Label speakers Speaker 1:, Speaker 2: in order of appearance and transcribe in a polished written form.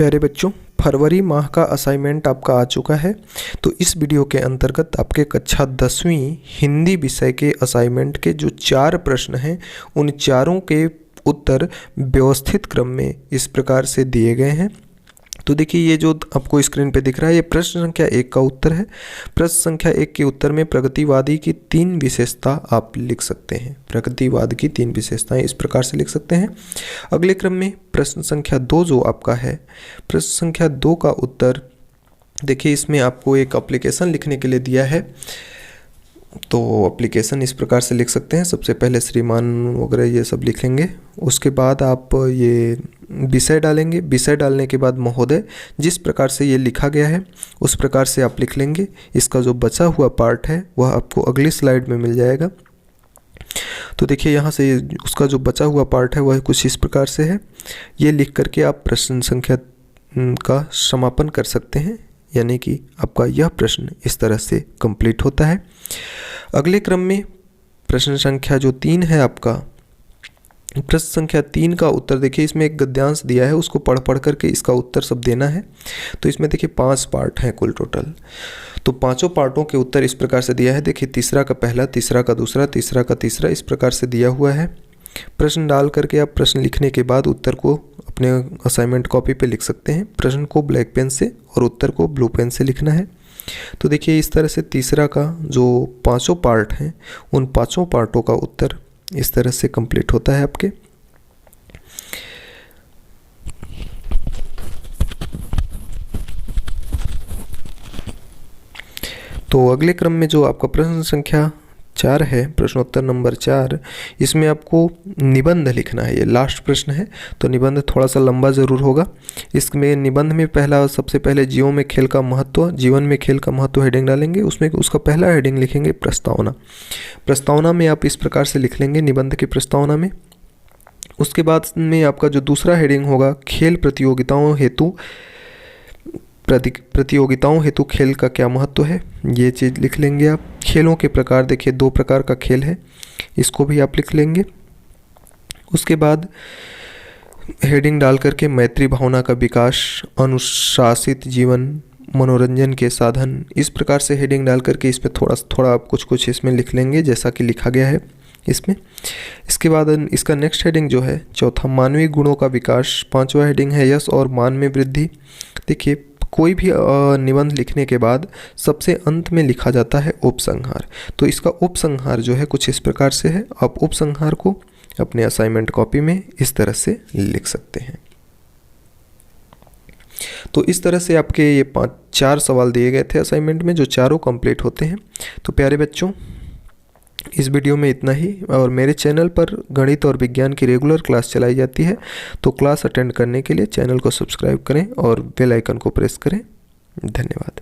Speaker 1: प्यारे बच्चों, फरवरी माह का असाइनमेंट आपका आ चुका है। तो इस वीडियो के अंतर्गत आपके कक्षा 10वीं हिंदी विषय के असाइनमेंट के जो 4 प्रश्न हैं उन चारों के उत्तर व्यवस्थित क्रम में इस प्रकार से दिए गए हैं। तो देखिए, ये जो आपको स्क्रीन पे दिख रहा है ये प्रश्न संख्या 1 का उत्तर है। प्रश्न संख्या 1 के उत्तर में प्रगतिवादी की 3 विशेषता आप लिख सकते हैं। प्रगतिवाद की 3 विशेषताएं इस प्रकार से लिख सकते हैं। अगले क्रम में प्रश्न संख्या 2 जो आपका है, प्रश्न संख्या 2 का उत्तर देखिए, इसमें आपको एक एप्लीकेशन लिखने के लिए दिया है। तो एप्लीकेशन इस प्रकार से लिख सकते हैं। सबसे पहले श्रीमान वगैरह ये सब लिखेंगे, उसके बाद आप ये विषय डालेंगे। विषय डालने के बाद महोदय, जिस प्रकार से ये लिखा गया है उस प्रकार से आप लिख लेंगे। इसका जो बचा हुआ पार्ट है वह आपको अगली स्लाइड में मिल जाएगा। तो देखिए, यहाँ से उसका जो बचा हुआ पार्ट है वह कुछ इस प्रकार से है। ये लिख करके आप प्रश्न संख्या का समापन कर सकते हैं, यानी कि आपका यह प्रश्न इस तरह से कंप्लीट होता है। अगले क्रम में प्रश्न संख्या जो 3 है आपका, प्रश्न संख्या 3 का उत्तर देखिए, इसमें एक गद्यांश दिया है, उसको पढ़ करके इसका उत्तर सब देना है। तो इसमें देखिए 5 पार्ट हैं कुल टोटल। तो पांचों पार्टों के उत्तर इस प्रकार से दिया है। देखिए, तीसरा का पहला, तीसरा का दूसरा, तीसरा का तीसरा, इस प्रकार से दिया हुआ है। प्रश्न डाल करके आप प्रश्न लिखने के बाद उत्तर को अपने असाइनमेंट कॉपी पे लिख सकते हैं। प्रश्न को ब्लैक पेन से और उत्तर को ब्लू पेन से लिखना है। तो देखिए, इस तरह से तीसरा का जो 5 पार्ट हैं उन 5 पार्टों का उत्तर इस तरह से कंप्लीट होता है आपके। तो अगले क्रम में जो आपका प्रश्न संख्या 4 है, प्रश्नोत्तर नंबर 4, इसमें आपको निबंध लिखना है। ये लास्ट प्रश्न है, तो निबंध थोड़ा सा लंबा ज़रूर होगा। इसमें निबंध में पहला, सबसे पहले जीवन में खेल का महत्व हेडिंग डालेंगे। उसमें उसका पहला हेडिंग लिखेंगे प्रस्तावना। प्रस्तावना में आप इस प्रकार से लिख लेंगे, निबंध की प्रस्तावना में। उसके बाद में आपका जो दूसरा हेडिंग होगा, खेल प्रतियोगिताओं हेतु खेल का क्या महत्व है, ये चीज़ लिख लेंगे आप। खेलों के प्रकार, देखिए 2 प्रकार का खेल है, इसको भी आप लिख लेंगे। उसके बाद हेडिंग डाल करके मैत्री भावना का विकास, अनुशासित जीवन, मनोरंजन के साधन, इस प्रकार से हेडिंग डाल करके इसमें थोड़ा आप कुछ इसमें लिख लेंगे जैसा कि लिखा गया है इसमें। इसके बाद इसका नेक्स्ट हेडिंग जो है, चौथा, मानवीय गुणों का विकास। 5वां हेडिंग है यश और मान में वृद्धि। देखिए, कोई भी निबंध लिखने के बाद सबसे अंत में लिखा जाता है उपसंहार। तो इसका उपसंहार जो है कुछ इस प्रकार से है। आप उपसंहार को अपने असाइनमेंट कॉपी में इस तरह से लिख सकते हैं। तो इस तरह से आपके ये 4 सवाल दिए गए थे असाइनमेंट में, जो चारों कंप्लीट होते हैं। तो प्यारे बच्चों, इस वीडियो में इतना ही। और मेरे चैनल पर गणित और विज्ञान की रेगुलर क्लास चलाई जाती है, तो क्लास अटेंड करने के लिए चैनल को सब्सक्राइब करें और बेल आइकन को प्रेस करें। धन्यवाद।